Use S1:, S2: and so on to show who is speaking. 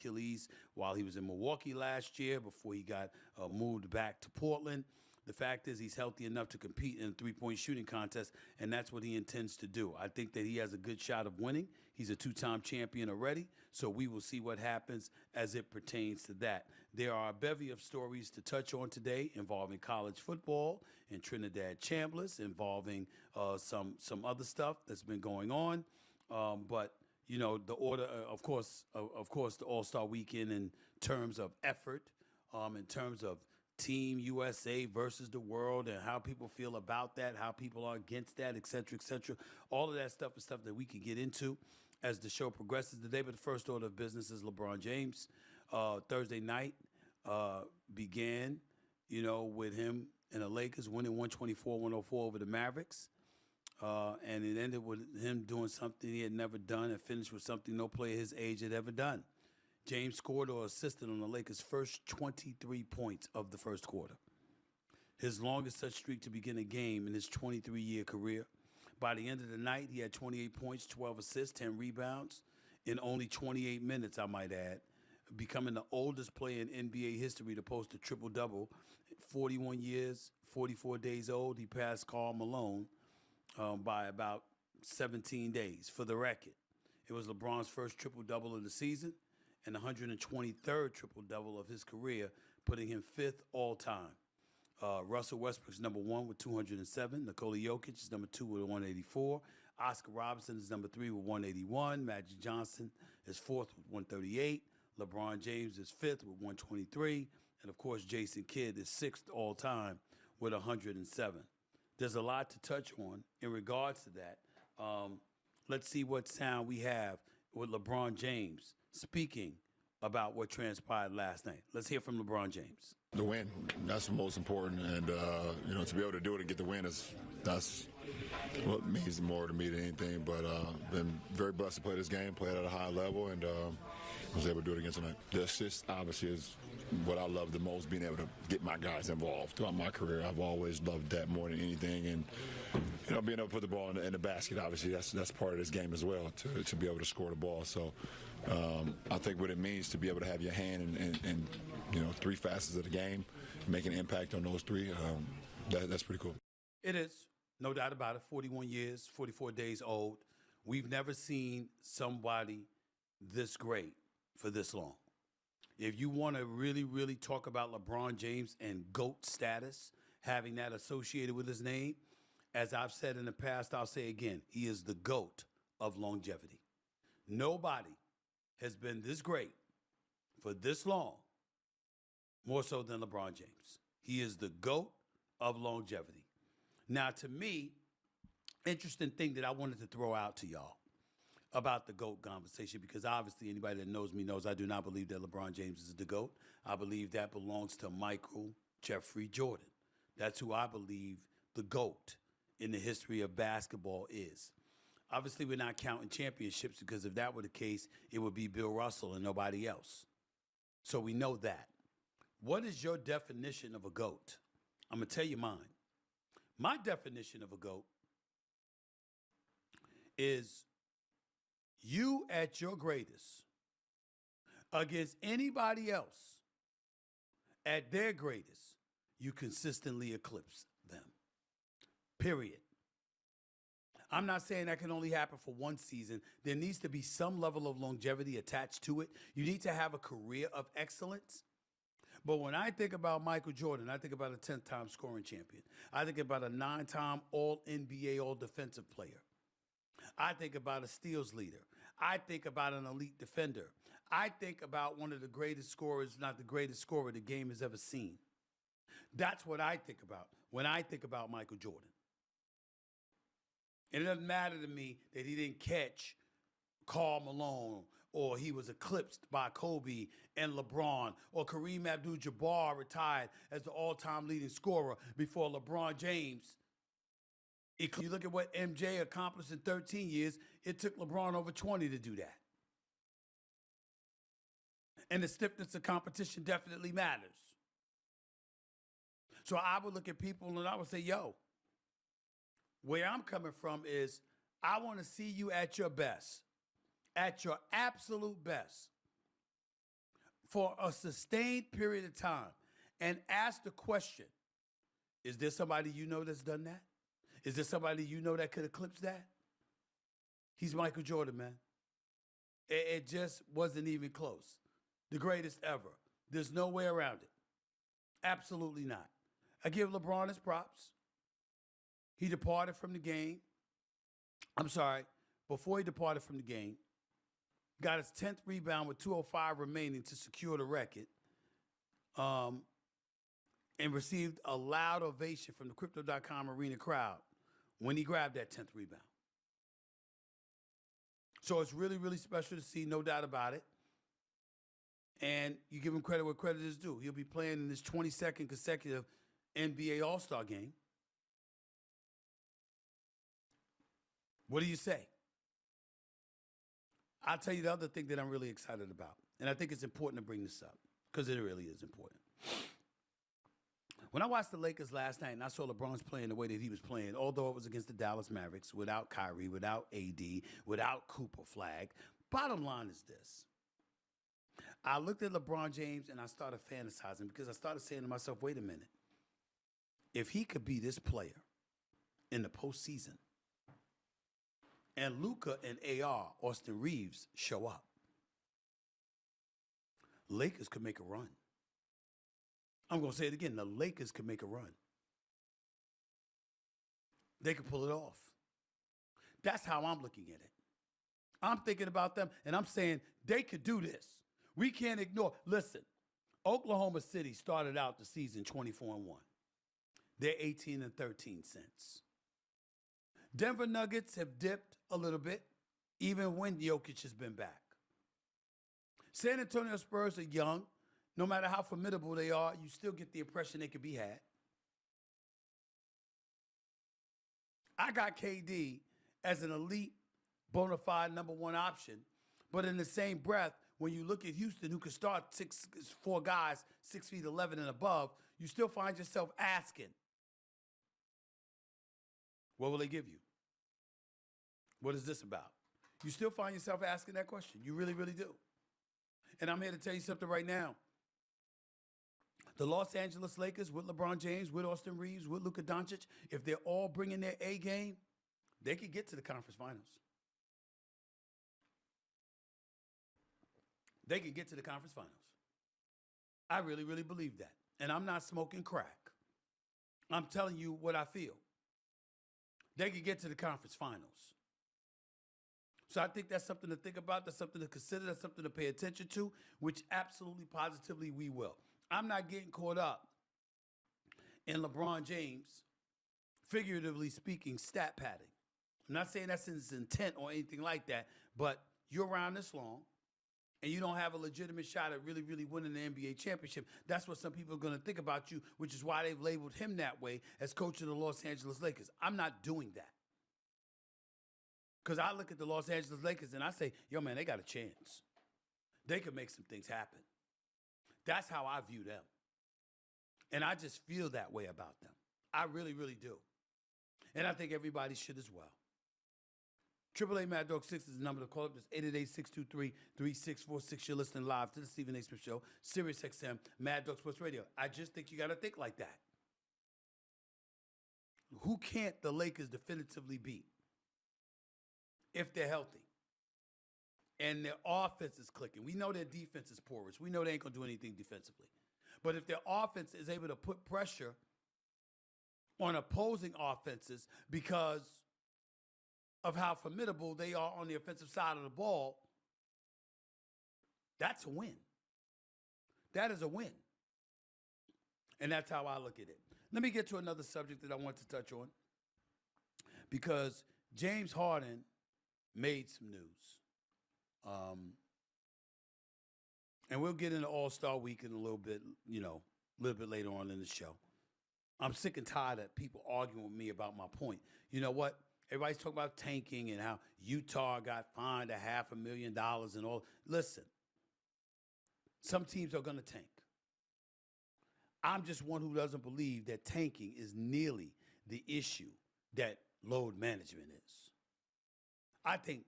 S1: Achilles while he was in Milwaukee last year before he got moved back to Portland. The fact is he's healthy enough to compete in a three-point shooting contest, and that's what he intends to do. I think that he has a good shot of winning. He's a two-time champion already, so we will see what happens as it pertains to that. There are a bevy of stories to touch on today involving college football and Trinidad Chambliss, involving some other stuff that's been going on. But you know, the order, of course, the All-Star Weekend in terms of effort, in terms of Team USA versus the world and how people feel about that, how people are against that, et cetera, et cetera. All of that stuff is stuff that we can get into as the show progresses today. But the first order of business is LeBron James. Thursday night began, you know, with him and the Lakers winning 124-104 over the Mavericks. And it ended with him doing something he had never done and finished with something no player his age had ever done. James scored or assisted on the Lakers' first 23 points of the first quarter. His longest such streak to begin a game in his 23-year career. By the end of the night, he had 28 points, 12 assists, 10 rebounds in only 28 minutes, I might add, becoming the oldest player in NBA history to post a triple-double. 41 years, 44 days old, he passed Karl Malone by about 17 days. For the record, it was LeBron's first triple-double of the season and 123rd triple-double of his career, putting him fifth all-time. Russell Westbrook's number one with 207. Nikola Jokic is number two with 184. Oscar Robertson is number three with 181. Magic Johnson is fourth with 138. LeBron James is fifth with 123. And, of course, Jason Kidd is sixth all-time with 107. There's a lot to touch on in regards to that. Let's see what sound we have with LeBron James speaking about what transpired last night. Let's hear from LeBron James.
S2: The win, that's the most important, and you know, to be able to do it and get the win that's what means more to me than anything. But been very blessed to play this game, play it at a high level, and was able to do it again tonight. The assist obviously is what I love the most, being able to get my guys involved. Throughout my career, I've always loved that more than anything, and you know, being able to put the ball in the basket, obviously that's part of this game as well, to be able to score the ball. So I think what it means to be able to have your hand in you know, three facets of the game, make an impact on those three, that's pretty cool.
S1: It is, no doubt about it. 41 years, 44 days old. We've never seen somebody this great for this long. If you want to really, really talk about LeBron James and GOAT status, having that associated with his name, as I've said in the past, I'll say again, he is the GOAT of longevity. Nobody has been this great for this long, more so than LeBron James. He is the GOAT of longevity. Now, to me, interesting thing that I wanted to throw out to y'all about the GOAT conversation, because obviously anybody that knows me knows I do not believe that LeBron James is the GOAT. I believe that belongs to Michael Jeffrey Jordan. That's who I believe the GOAT in the history of basketball is. Obviously, we're not counting championships, because if that were the case, it would be Bill Russell and nobody else. So we know that. What is your definition of a GOAT? I'm going to tell you mine. My definition of a GOAT is you at your greatest against anybody else at their greatest, you consistently eclipse them. Period. I'm not saying that can only happen for one season. There needs to be some level of longevity attached to it. You need to have a career of excellence. But when I think about Michael Jordan, I think about a 10th-time scoring champion. I think about a 9-time All-NBA, All-Defensive player. I think about a steals leader. I think about an elite defender. I think about one of the greatest scorers, if not the greatest scorer the game has ever seen. That's what I think about when I think about Michael Jordan. And it doesn't matter to me that he didn't catch Karl Malone, or he was eclipsed by Kobe and LeBron, or Kareem Abdul-Jabbar retired as the all-time leading scorer before LeBron James. You look at what MJ accomplished in 13 years, it took LeBron over 20 to do that. And the stiffness of competition definitely matters. So I would look at people and I would say, yo, where I'm coming from is I want to see you at your best, at your absolute best. for a sustained period of time and ask the question, is there somebody you know that's done that? Is there somebody you know that could eclipse that? He's Michael Jordan, man. It just wasn't even close. The greatest ever. There's no way around it. Absolutely not. I give LeBron his props. He departed from the game. I'm sorry, before he departed from the game, got his 10th rebound with 2:05 remaining to secure the record, and received a loud ovation from the Crypto.com arena crowd when he grabbed that 10th rebound. So it's really, really special to see, no doubt about it. And you give him credit where credit is due. He'll be playing in his 22nd consecutive NBA All-Star game. What do you say? I'll tell you the other thing that I'm really excited about. And I think it's important to bring this up because it really is important. When I watched the Lakers last night and I saw LeBron's playing the way that he was playing, although it was against the Dallas Mavericks, without Kyrie, without AD, without Cooper Flag, bottom line is this. I looked at LeBron James and I started fantasizing because I started saying to myself, wait a minute. If he could be this player in the postseason and Luka and AR, Austin Reeves, show up, Lakers could make a run. I'm going to say it again. The Lakers could make a run. They could pull it off. That's how I'm looking at it. I'm thinking about them, and I'm saying they could do this. We can't ignore. Listen, Oklahoma City started out the season 24-1. They're 18-13 since. Denver Nuggets have dipped a little bit, even when Jokic has been back. San Antonio Spurs are young. No matter how formidable they are, you still get the impression they could be had. I got KD as an elite, bona fide number one option, but in the same breath, when you look at Houston, who could start 4 guys, 6'11" and above, you still find yourself asking, what will they give you? What is this about? You still find yourself asking that question. You really, really do. And I'm here to tell you something right now. The Los Angeles Lakers with LeBron James, with Austin Reeves, with Luka Doncic, if they're all bringing their A game, they could get to the conference finals. They could get to the conference finals. I really, really believe that. And I'm not smoking crack. I'm telling you what I feel. They could get to the conference finals. So I think that's something to think about. That's something to consider. That's something to pay attention to, which absolutely, positively we will. I'm not getting caught up in LeBron James, figuratively speaking, stat padding. I'm not saying that's his intent or anything like that, but you're around this long and you don't have a legitimate shot at really, really winning the NBA championship. That's what some people are going to think about you, which is why they've labeled him that way as coach of the Los Angeles Lakers. I'm not doing that. Because I look at the Los Angeles Lakers and I say, yo, man, they got a chance. They could make some things happen. That's how I view them. And I just feel that way about them. I really, really do. And I think everybody should as well. 888 Mad Dog 6 is the number to call up. It's 888-623-3646. You're listening live to the Stephen A. Smith Show, Sirius XM, Mad Dog Sports Radio. I just think you got to think like that. Who can't the Lakers definitively beat if they're healthy? And their offense is clicking. We know their defense is porous. We know they ain't going to do anything defensively. But if their offense is able to put pressure on opposing offenses because of how formidable they are on the offensive side of the ball, that's a win. That is a win. And that's how I look at it. Let me get to another subject that I want to touch on, because James Harden made some news. And we'll get into All-Star Weekend a little bit, a little bit later on in the show. I'm sick and tired of people arguing with me about my point. You know what? Everybody's talking about tanking and how Utah got fined $500,000 and all. Listen, some teams are going to tank. I'm just one who doesn't believe that tanking is nearly the issue that load management is. I think